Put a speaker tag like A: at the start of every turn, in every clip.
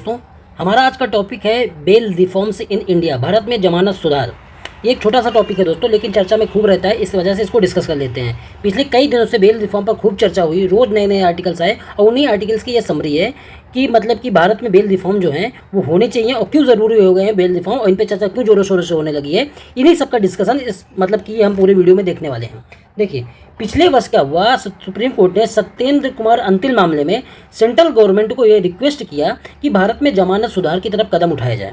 A: दोस्तों, हमारा आज का टॉपिक है bail reforms in India, Bharat में जमानत सुधार। ये एक छोटा सा टॉपिक है दोस्तों, लेकिन चर्चा में खूब रहता है, इस वजह से इसको डिस्कस कर लेते हैं। पिछले कई दिनों से बेल रिफॉर्म पर खूब चर्चा हुई, रोज़ नए नए आर्टिकल्स आए और उन्हीं आर्टिकल्स की ये समरी है कि मतलब कि भारत में बेल रिफॉर्म जो हैं वो होने चाहिए और क्यों ज़रूरी हो गए हैं बेल रिफॉर्म, और इन पर चर्चा क्यों जोरों शोरों से होने लगी है। इन्हीं सब का डिस्कशन इस मतलब कि हम पूरे वीडियो में देखने वाले हैं। देखिए, पिछले वर्ष क्या हुआ, सुप्रीम कोर्ट ने सत्येंद्र कुमार अंतिल मामले में सेंट्रल गवर्नमेंट को ये रिक्वेस्ट किया कि भारत में जमानत सुधार की तरफ कदम उठाया जाए,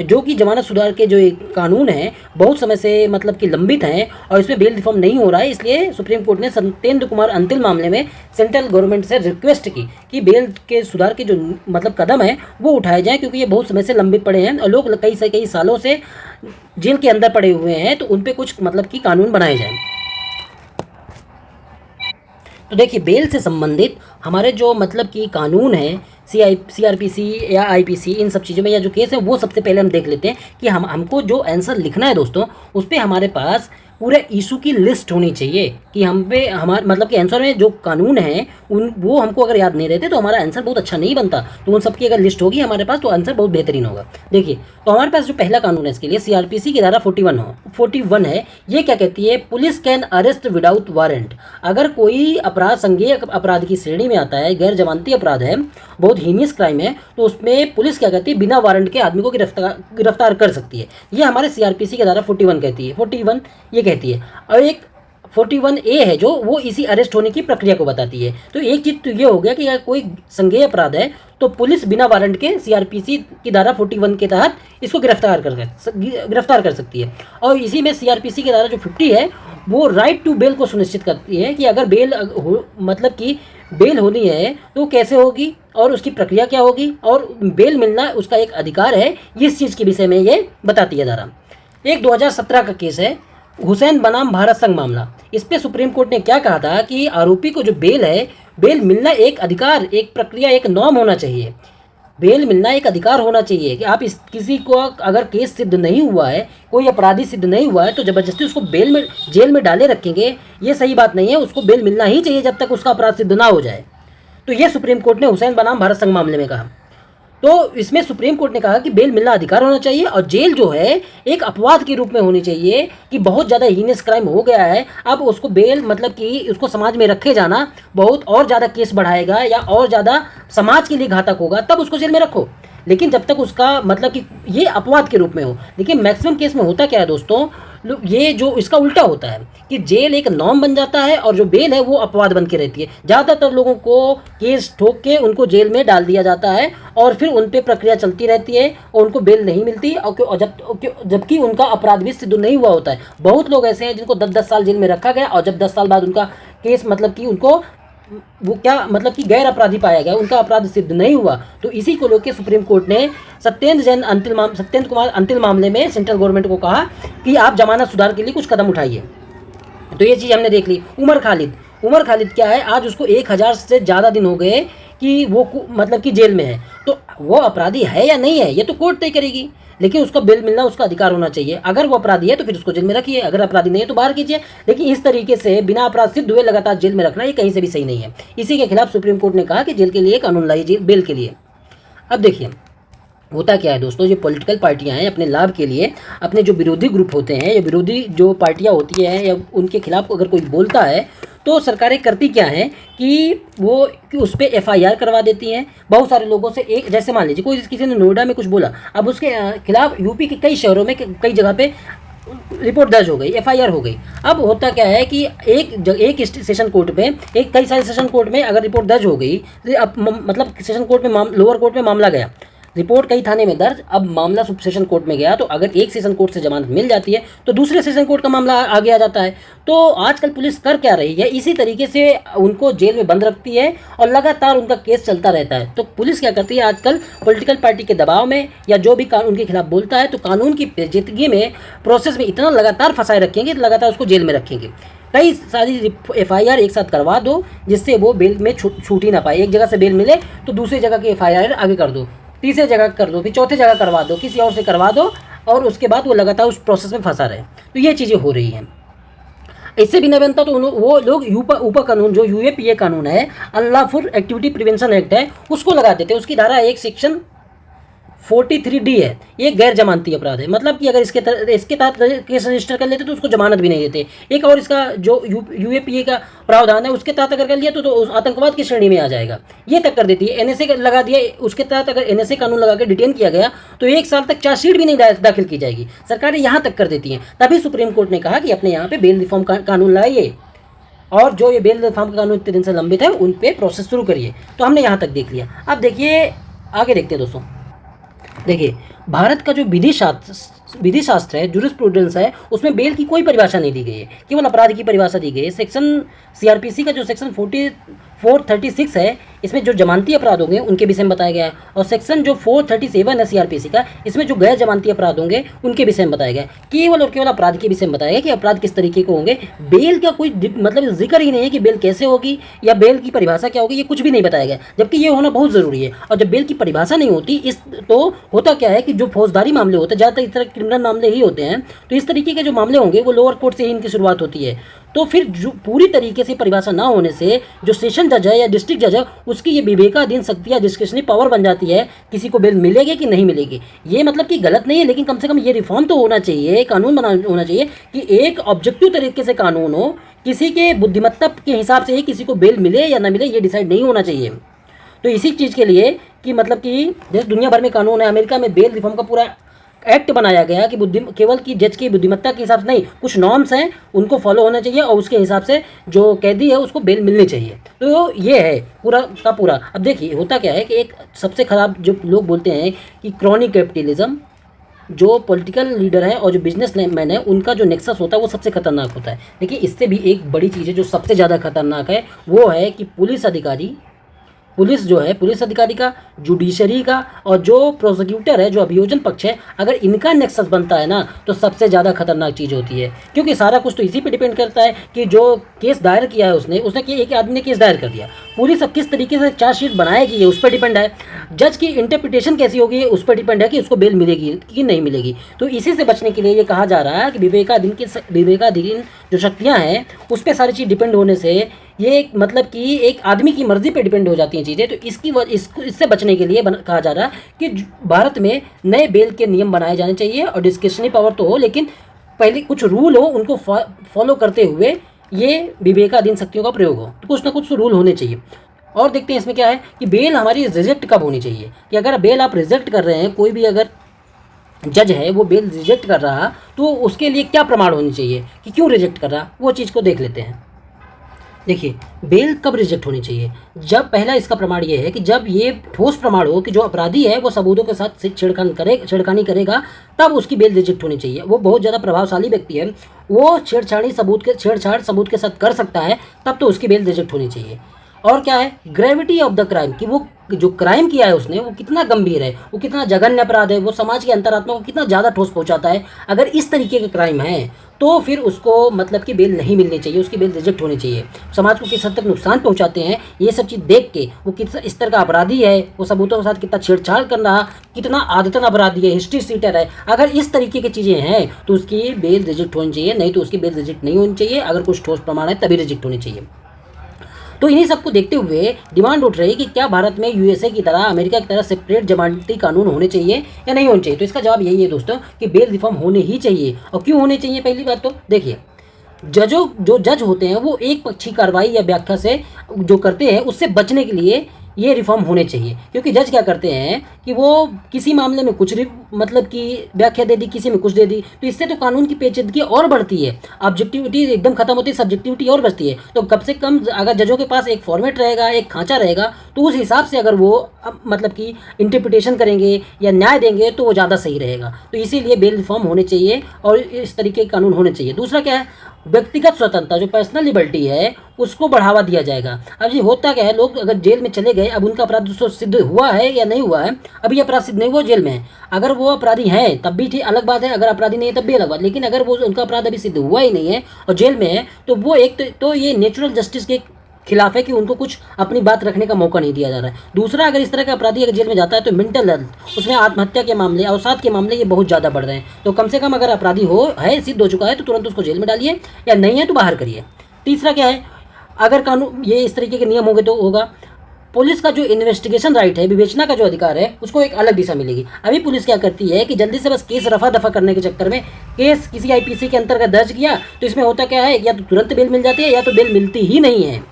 A: जो कि जमानत सुधार के जो एक कानून है बहुत समय से मतलब कि लंबित हैं और इसमें बेल रिफॉर्म नहीं हो रहा है। इसलिए सुप्रीम कोर्ट ने सत्येंद्र कुमार अंतिल मामले में सेंट्रल गवर्नमेंट से रिक्वेस्ट की कि बेल के सुधार के जो मतलब कदम है वो उठाए जाएं, क्योंकि ये बहुत समय से लंबित पड़े हैं और लोग कई सालों से जेल के अंदर पड़े हुए हैं, तो उन पर कुछ मतलब कि कानून बनाए जाएँ। तो देखिए, बेल से संबंधित हमारे जो मतलब कि कानून है CRPC या IPC, इन सब चीज़ों में या जो केस है वो सबसे पहले हम देख लेते हैं कि हमको जो आंसर लिखना है दोस्तों, उस पर हमारे पास पूरे इशू की लिस्ट होनी चाहिए कि हम पे हमारे मतलब कि आंसर में जो कानून है उन वो हमको अगर याद नहीं रहते तो हमारा आंसर बहुत अच्छा नहीं बनता। तो उन सब की अगर लिस्ट होगी हमारे पास तो आंसर बहुत बेहतरीन होगा। देखिए, तो हमारे पास जो पहला कानून है इसके लिए CRPC की धारा 41 है। ये क्या कहती है? Police can arrest without warrant. अगर कोई अपराध संज्ञेय अपराध की श्रेणी में आता है, गैर जमानती अपराध है, बहुत हीनियस क्राइम है, तो उसमें पुलिस क्या कहती है? बिना वारंट के आदमी को गिरफ्तार कर सकती है। ये हमारे CRPC की धारा 41 कहती है, 41 ये कहती है। और एक 41A है जो वो इसी अरेस्ट होने की प्रक्रिया को बताती है। तो एक चीज़ तो ये हो गया कि अगर कोई संज्ञेय अपराध है तो पुलिस बिना वारंट के CRPC की धारा 41 के तहत इसको गिरफ्तार कर सकती है। और इसी में CRPC की धारा जो 50 है वो राइट टू बेल को सुनिश्चित करती है कि अगर बेल मतलब कि बेल होनी है तो कैसे होगी और उसकी प्रक्रिया क्या होगी, और बेल मिलना उसका एक अधिकार है, इस चीज़ के विषय में ये बताती है धारा। एक 2017 का केस है, हुसैन बनाम भारत संघ मामला। इस पे सुप्रीम कोर्ट ने क्या कहा था कि आरोपी को जो बेल है, बेल मिलना एक अधिकार, एक प्रक्रिया, एक नॉर्म होना चाहिए। बेल मिलना एक अधिकार होना चाहिए कि आप किसी को अगर केस सिद्ध नहीं हुआ है, कोई अपराधी सिद्ध नहीं हुआ है, तो ज़बरदस्ती उसको जेल में डाले रखेंगे, ये सही बात नहीं है। उसको बेल मिलना ही चाहिए जब तक उसका अपराध सिद्ध ना हो जाए। तो ये सुप्रीम कोर्ट ने हुसैन बनाम भारत संघ मामले में कहा। तो इसमें सुप्रीम कोर्ट ने कहा कि बेल मिलना अधिकार होना चाहिए और जेल जो है एक अपवाद के रूप में होनी चाहिए कि बहुत ज़्यादा हीनियस क्राइम हो गया है, अब उसको बेल मतलब कि उसको समाज में रखे जाना बहुत और ज़्यादा केस बढ़ाएगा या और ज़्यादा समाज के लिए घातक होगा, तब उसको जेल में रखो। लेकिन जब तक उसका मतलब कि ये अपवाद के रूप में हो। लेकिन मैक्सिमम केस में होता क्या है दोस्तों, ये जो इसका उल्टा होता है कि जेल एक नॉर्म बन जाता है और जो बेल है वो अपवाद बन के रहती है। ज़्यादातर लोगों को केस ठोक के उनको जेल में डाल दिया जाता है और फिर उन पर प्रक्रिया चलती रहती है और उनको बेल नहीं मिलती, और जबकि उनका अपराध भी सिद्ध नहीं हुआ होता है। बहुत लोग ऐसे हैं जिनको 10-10 साल जेल में रखा गया और जब 10 साल बाद उनका केस मतलब कि उनको वो क्या मतलब कि गैर अपराधी पाया गया, उनका अपराध सिद्ध नहीं हुआ। तो इसी को लेकर सुप्रीम कोर्ट ने सत्येंद्र कुमार अंतिल मामले में सेंट्रल गवर्नमेंट को कहा कि आप जमानत सुधार के लिए कुछ कदम उठाइए। तो ये चीज़ हमने देख ली। उमर खालिद क्या है, आज उसको 1000 से ज़्यादा दिन हो गए कि वो मतलब कि जेल में है। तो वो अपराधी है या नहीं है ये तो कोर्ट तय करेगी, लेकिन उसका बेल मिलना उसका अधिकार होना चाहिए। अगर वो अपराधी है तो फिर उसको जेल में रखिए, अगर अपराधी नहीं है तो बाहर कीजिए। लेकिन इस तरीके से बिना अपराध सिद्ध हुए लगातार जेल में रखना ये कहीं से भी सही नहीं है। इसी के खिलाफ सुप्रीम कोर्ट ने कहा कि जेल के लिए कानून लाइए, बेल के लिए। अब देखिए होता क्या है दोस्तों, जो पॉलिटिकल पार्टियां हैं अपने लाभ के लिए अपने जो विरोधी ग्रुप होते हैं या विरोधी जो पार्टियां होती हैं या उनके खिलाफ अगर कोई बोलता है तो सरकारें करती क्या हैं कि उस पर FIR करवा देती हैं बहुत सारे लोगों से। एक जैसे मान लीजिए कोई किसी ने नोएडा में कुछ बोला, अब उसके खिलाफ यूपी के कई शहरों में कई जगह पे रिपोर्ट दर्ज हो गई, FIR हो गई। अब होता क्या है कि एक सेशन कोर्ट में कई सारे सेशन कोर्ट में अगर रिपोर्ट दर्ज हो गई, अब मतलब सेशन कोर्ट में लोअर कोर्ट में मामला गया, रिपोर्ट कई थाने में दर्ज, अब मामला सब सेशन कोर्ट में गया, तो अगर एक सेशन कोर्ट से जमानत मिल जाती है तो दूसरे सेशन कोर्ट का मामला आगे आ जाता है। तो आजकल पुलिस कर क्या रही है, इसी तरीके से उनको जेल में बंद रखती है और लगातार उनका केस चलता रहता है। तो पुलिस क्या करती है आजकल, पॉलिटिकल पार्टी के दबाव में या जो भी कानून के खिलाफ बोलता है तो कानून की पेचीदगी में प्रोसेस में इतना लगातार फंसाए रखेंगे, लगातार उसको जेल में रखेंगे। कई सारी FIR एक साथ करवा दो जिससे वो बेल में छूट ही ना पाए। एक जगह से बेल मिले तो दूसरी जगह की FIR आगे कर दो, तीसरी जगह कर दो, फिर चौथी जगह करवा दो, किसी और से करवा दो, और उसके बाद वो लगातार उस प्रोसेस में फंसा रहे। तो ये चीज़ें हो रही हैं। इससे भी नहीं बनता तो वो लोग ऊपर कानून जो UAPA कानून है, अनलॉफुल एक्टिविटी प्रिवेंशन एक्ट है, उसको लगा देते हैं। उसकी धारा 1 सेक्शन 43D है, ये गैर जमानती अपराध है। मतलब कि अगर इसके तहत केस रजिस्टर कर लेते तो उसको जमानत भी नहीं देते। एक और इसका जो यूएपीए का प्रावधान है उसके तहत अगर कर लिया तो आतंकवाद की श्रेणी में आ जाएगा, ये तक कर देती है। एनएसए लगा दिया, उसके तहत अगर एनएसए कानून लगा के डिटेन किया गया तो 1 साल तक चार्जशीट भी नहीं दाखिल की जाएगी। सरकारें यहाँ तक कर देती हैं। तभी सुप्रीम कोर्ट ने कहा कि अपने यहाँ पे बेल रिफॉर्म कानून लाइए और जो ये बेल रिफॉर्म का कानून इतने दिन से लंबित है उन पे प्रोसेस शुरू करिए। तो हमने यहाँ तक देख लिया। अब देखिए आगे देखते हैं दोस्तों। देखिए भारत का जो विधि शास्त्र है, जूरिस्प्रूडेंस है, उसमें बेल की कोई परिभाषा नहीं दी गई है, केवल अपराध की परिभाषा दी गई है। सेक्शन सीआरपीसी का जो सेक्शन 436 है, इसमें जो जमानती अपराध होंगे उनके विषय में बताया गया है, और सेक्शन जो 437 है सीआरपीसी का, इसमें जो गैर जमानती अपराध होंगे उनके विषय में बताया गया है। केवल और केवल अपराध के विषय में बताया गया कि अपराध किस तरीके के होंगे। बेल का कोई मतलब जिक्र ही नहीं है कि बेल कैसे होगी या बेल की परिभाषा क्या होगी, ये कुछ भी नहीं बताया गया, जबकि ये होना बहुत ज़रूरी है। और जब बेल की परिभाषा नहीं होती तो होता क्या है कि जो फौजदारी मामले होते हैं, ज़्यादातर इस तरह क्रिमिनल मामले ही होते हैं, तो इस तरीके के जो मामले होंगे वो लोअर कोर्ट से ही इनकी शुरुआत होती है। तो फिर जो पूरी तरीके से परिभाषा ना होने से जो सेशन जज है या डिस्ट्रिक्ट जज है उसकी ये विवेकाधीन शक्ति या डिस्क्रिशनरी पावर बन जाती है, किसी को बेल मिलेगी कि नहीं मिलेगी। ये मतलब कि गलत नहीं है, लेकिन कम से कम ये रिफॉर्म तो होना चाहिए, कानून बना होना चाहिए कि एक ऑब्जेक्टिव तरीके से कानून हो, किसी के बुद्धिमत्ता के हिसाब से ही किसी को बेल मिले या ना मिले ये डिसाइड नहीं होना चाहिए। तो इसी चीज़ के लिए कि मतलब कि जैसे दुनिया भर में कानून है, अमेरिका में बेल रिफॉर्म का पूरा एक्ट बनाया गया कि केवल की जज की बुद्धिमत्ता के हिसाब से नहीं, कुछ नॉर्म्स हैं उनको फॉलो होना चाहिए और उसके हिसाब से जो कैदी है उसको बेल मिलनी चाहिए। तो ये है पूरा का पूरा। अब देखिए होता क्या है कि एक सबसे ख़राब जो लोग बोलते हैं कि क्रॉनिक कैपिटलिज्म, जो पॉलिटिकल लीडर है और जो बिजनेस मैन है उनका जो नेक्सस होता है वो सबसे खतरनाक होता है। देखिए इससे भी एक बड़ी चीज़ है जो सबसे ज़्यादा खतरनाक है, वो है कि पुलिस जो है, पुलिस अधिकारी का, जुडिशरी का और जो प्रोसिक्यूटर है, जो अभियोजन पक्ष है, अगर इनका नेक्सस बनता है ना तो सबसे ज़्यादा खतरनाक चीज़ होती है। क्योंकि सारा कुछ तो इसी पे डिपेंड करता है कि जो केस दायर किया है उसने एक आदमी ने केस दायर कर दिया, पुलिस अब किस तरीके से चार्जशीट बनाएगी ये उस पर डिपेंड है। जज की इंटरप्रिटेशन कैसी होगी उस पर डिपेंड है कि उसको बेल मिलेगी कि नहीं मिलेगी। तो इसी से बचने के लिए ये कहा जा रहा है कि विवेकाधीन जो शक्तियाँ हैं उस पर सारी चीज़ डिपेंड होने से ये मतलब कि एक आदमी की मर्जी पे डिपेंड हो जाती हैं चीज़ें। तो इससे बचने के लिए कहा जा रहा है कि भारत में नए बेल के नियम बनाए जाने चाहिए और डिस्क्रिशनरी पावर तो हो, लेकिन पहले कुछ रूल हो, उनको फॉलो करते हुए ये विवेकाधीन शक्तियों का प्रयोग हो। तो कुछ ना कुछ रूल होने चाहिए। और देखते हैं इसमें क्या है कि बेल हमारी रिजेक्ट कब होनी चाहिए, कि अगर बेल आप रिजेक्ट कर रहे हैं, कोई भी अगर जज है वो बेल रिजेक्ट कर रहा तो उसके लिए क्या प्रमाण होनी चाहिए कि क्यों रिजेक्ट कर रहा, वो चीज़ को देख लेते हैं। देखिए बेल कब रिजेक्ट होनी चाहिए, जब पहला इसका प्रमाण ये है कि जब ये ठोस प्रमाण हो कि जो अपराधी है वो सबूतों के साथ छेड़खानी करेगा, तब उसकी बेल रिजेक्ट होनी चाहिए। वो बहुत ज़्यादा प्रभावशाली व्यक्ति है, वो छेड़छाड़ सबूत के साथ कर सकता है, तब तो उसकी बेल रिजेक्ट होनी चाहिए। और क्या है, ग्रेविटी ऑफ द क्राइम, कि वो जो क्राइम किया है उसने वो कितना गंभीर है, वो कितना जघन्य अपराध है, वो समाज के अंतरात्मा को कितना ज़्यादा ठोस पहुंचाता है। अगर इस तरीके के क्राइम है तो फिर उसको मतलब कि बेल नहीं मिलनी चाहिए, उसकी बेल रिजेक्ट होनी चाहिए। समाज को किस हद तक नुकसान पहुंचाते हैं ये सब चीज़ देख के, वो किस इस तरह का अपराधी है, वो सबूतों के साथ कितना छेड़छाड़ कर रहा, कितना आदतन अपराधी है, हिस्ट्री सीटर है, अगर इस तरीके की चीज़ें हैं तो उसकी बेल रिजेक्ट होनी चाहिए, नहीं तो उसकी बेल रिजेक्ट नहीं होनी चाहिए। अगर कुछ ठोस प्रमाण है तभी रिजेक्ट होनी चाहिए। तो इन्हीं सबको देखते हुए डिमांड उठ रही है कि क्या भारत में यूएसए की तरह, अमेरिका की तरह सेपरेट जमानती कानून होने चाहिए या नहीं होने चाहिए। तो इसका जवाब यही है दोस्तों कि बेल रिफॉर्म होने ही चाहिए। और क्यों होने चाहिए, पहली बात तो देखिए जो जज होते हैं वो एक पक्षी कार्रवाई या व्याख्या से जो करते हैं उससे बचने के लिए ये रिफॉर्म होने चाहिए। क्योंकि जज क्या करते हैं कि वो किसी मामले में कुछ मतलब कि व्याख्या दे दी, किसी में कुछ दे दी, तो इससे तो कानून की पेचीदगी और बढ़ती है, ऑब्जेक्टिविटी एकदम खत्म होती है, सब्जेक्टिविटी और बचती है। तो कम से कम अगर जजों के पास एक फॉर्मेट रहेगा, एक खांचा रहेगा, तो उस हिसाब से अगर वो मतलब कि इंटरप्रिटेशन करेंगे या न्याय देंगे तो वो ज़्यादा सही रहेगा। तो इसीलिए बेल रिफॉर्म होने चाहिए और इस तरीके के कानून होने चाहिए। दूसरा क्या है, व्यक्तिगत स्वतंत्रता, जो पर्सनल लिबर्टी है उसको बढ़ावा दिया जाएगा। अब ये होता क्या है, लोग अगर जेल में चले गए, अब उनका अपराध दोस्तों सिद्ध हुआ है या नहीं हुआ है, अभी अपराध सिद्ध नहीं हुआ, जेल में है, अगर वो अपराधी हैं तब भी ठीक अलग बात है, अगर अपराधी नहीं है तब भी अलग बात। लेकिन अगर वो उनका अपराध अभी सिद्ध हुआ ही नहीं है और जेल में है तो वो एक तो ये नेचुरल जस्टिस के खिलाफ है कि उनको कुछ अपनी बात रखने का मौका नहीं दिया जा रहा है। दूसरा, अगर इस तरह का अपराधी अगर जेल में जाता है तो मेंटल हेल्थ, उसमें आत्महत्या के मामले, अवसाद के मामले ये बहुत ज़्यादा बढ़ रहे हैं। तो कम से कम अगर अपराधी सिद्ध हो चुका है तो तुरंत उसको जेल में डालिए, या नहीं है तो बाहर करिए। तीसरा क्या है, अगर कानून ये इस तरीके के नियम होंगे तो होगा पुलिस का जो इन्वेस्टिगेशन राइट है, विवेचना का जो अधिकार है, उसको एक अलग दिशा मिलेगी। अभी पुलिस क्या करती है कि जल्दी से बस केस रफा दफा करने के चक्कर में केस किसी आईपीसी के अंतर्गत दर्ज किया, तो इसमें होता क्या है, या तो तुरंत बेल मिल जाती है या तो बेल मिलती ही नहीं है।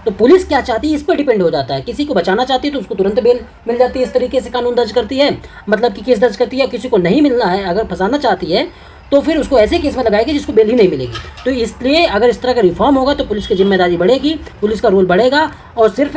A: तो पुलिस क्या चाहती है इस पर डिपेंड हो जाता है। किसी को बचाना चाहती है तो उसको तुरंत बेल मिल जाती है, इस तरीके से कानून दर्ज करती है, मतलब कि केस दर्ज करती है। किसी को नहीं मिलना है, अगर फंसाना चाहती है तो फिर उसको ऐसे केस में लगाएगी जिसको बेल ही नहीं मिलेगी। तो इसलिए अगर इस तरह का रिफॉर्म होगा तो पुलिस की जिम्मेदारी बढ़ेगी, पुलिस का रोल बढ़ेगा और सिर्फ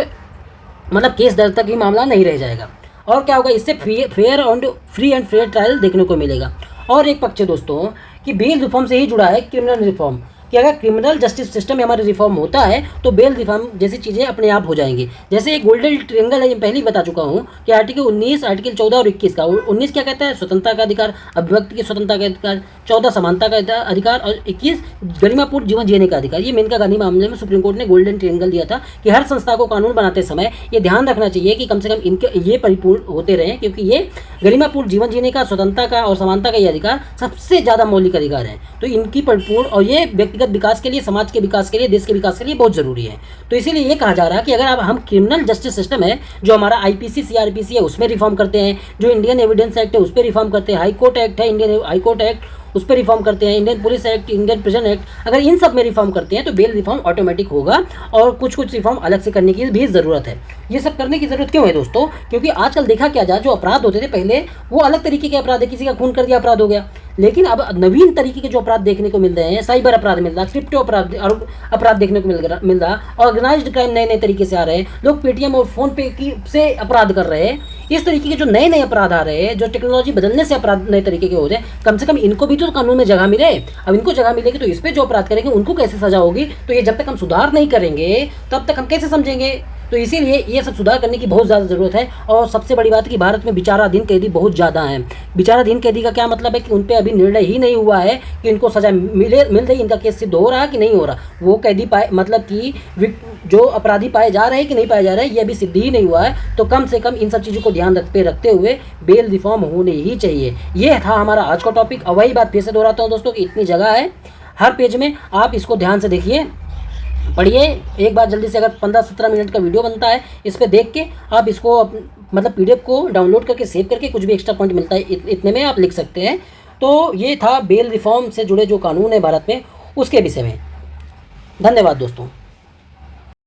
A: मतलब केस दर्ज तक ही मामला नहीं रह जाएगा। और क्या होगा, इससे fair and free and fair trial देखने को मिलेगा। और एक पक्ष है दोस्तों कि बेल रिफॉर्म से ही जुड़ा है क्रिमिनल रिफॉर्म, कि अगर क्रिमिनल जस्टिस सिस्टम में हमारे रिफॉर्म होता है तो बेल रिफॉर्म जैसी चीज़ें अपने आप हो जाएंगी। जैसे एक गोल्डन ट्रिएंगल है, ये पहले ही बता चुका हूँ कि आर्टिकल 19, आर्टिकल 14 और 21 का। 19 क्या कहता है, स्वतंत्रता का अधिकार, अभिव्यक्ति की स्वतंत्रता का अधिकार, 14 समानता का अधिकार और 21 गरिमापूर्ण जीवन जीने का अधिकार। ये मेनका गांधी मामले में सुप्रीम कोर्ट ने गोल्डन ट्रिएंगल दिया था कि हर संस्था को कानून बनाते समय ये ध्यान रखना चाहिए कि कम से कम इनके ये परिपूर्ण होते रहें, क्योंकि ये गरिमापूर्ण जीवन जीने का, स्वतंत्रता का और समानता का ये अधिकार सबसे ज़्यादा मौलिक अधिकार है। तो इनकी परिपूर्ण और ये व्यक्तिगत विकास के लिए, समाज के विकास के लिए, देश के विकास के लिए बहुत जरूरी है। तो इसीलिए ये कहा जा रहा है कि अगर अब हम क्रिमिनल जस्टिस सिस्टम है जो हमारा आईपीसी सीआरपीसी है उसमें रिफॉर्म करते हैं, जो इंडियन एविडेंस एक्ट है उस पर रिफॉर्म करते हैं, हाई कोर्ट एक्ट है, इंडियन हाई कोर्ट एक्ट उस पर रिफॉर्म करते हैं, Indian police act, Indian prison act, अगर इन सब में रिफॉर्म करते हैं तो बेल रिफॉर्म ऑटोमेटिक होगा। और कुछ कुछ रिफॉर्म अलग से करने की भी ज़रूरत है। ये सब करने की ज़रूरत क्यों है दोस्तों, क्योंकि आजकल देखा क्या जाए, जो अपराध होते थे पहले वो अलग तरीके के अपराध है, किसी का खून कर दिया अपराध हो गया, लेकिन अब नवीन तरीके के जो अपराध देखने को मिल रहे हैं, साइबर अपराध मिल रहा, क्रिप्टो अपराध देखने को मिल रहा, ऑर्गेनाइज्ड क्राइम नए नए तरीके से आ रहे हैं, लोग पेटीएम और फोन पे की से अपराध कर रहे हैं। इस तरीके के जो नए नए अपराध आ रहे हैं, जो टेक्नोलॉजी बदलने से अपराध नए तरीके के हो रहे हैं, कम से कम इनको भी तो कानून में जगह मिले। अब इनको जगह मिलेगी तो इस पर जो अपराध करेंगे उनको कैसे सजा होगी, तो ये जब तक हम सुधार नहीं करेंगे तब तक हम कैसे समझेंगे। तो इसीलिए ये सब सुधार करने की बहुत ज़्यादा ज़रूरत है। और सबसे बड़ी बात है कि भारत में विचाराधीन कैदी बहुत ज़्यादा हैं। विचाराधीन कैदी का क्या मतलब है कि उन पर अभी निर्णय ही नहीं हुआ है कि इनको सज़ा मिल रही, इनका केस सिद्ध हो रहा है कि नहीं हो रहा, वो कैदी पाए मतलब कि जो अपराधी पाए जा रहे हैं कि नहीं पाए जा रहे हैं, ये अभी सिद्ध ही नहीं हुआ है। तो कम से कम इन सब चीज़ों को ध्यान रखते हुए बेल रिफॉर्म होने ही चाहिए। ये था हमारा आज का टॉपिक। और वही बात फिर से दोहराता हूँ दोस्तों कि इतनी जगह है हर पेज में, आप इसको ध्यान से देखिए, पढ़िए एक बार जल्दी से। अगर 15-17 मिनट का वीडियो बनता है, इस पर देख के आप इसको मतलब पीडीएफ को डाउनलोड करके सेव करके कुछ भी एक्स्ट्रा पॉइंट मिलता है इतने में आप लिख सकते हैं। तो ये था बेल रिफॉर्म से जुड़े जो कानून है भारत में उसके विषय में। धन्यवाद दोस्तों।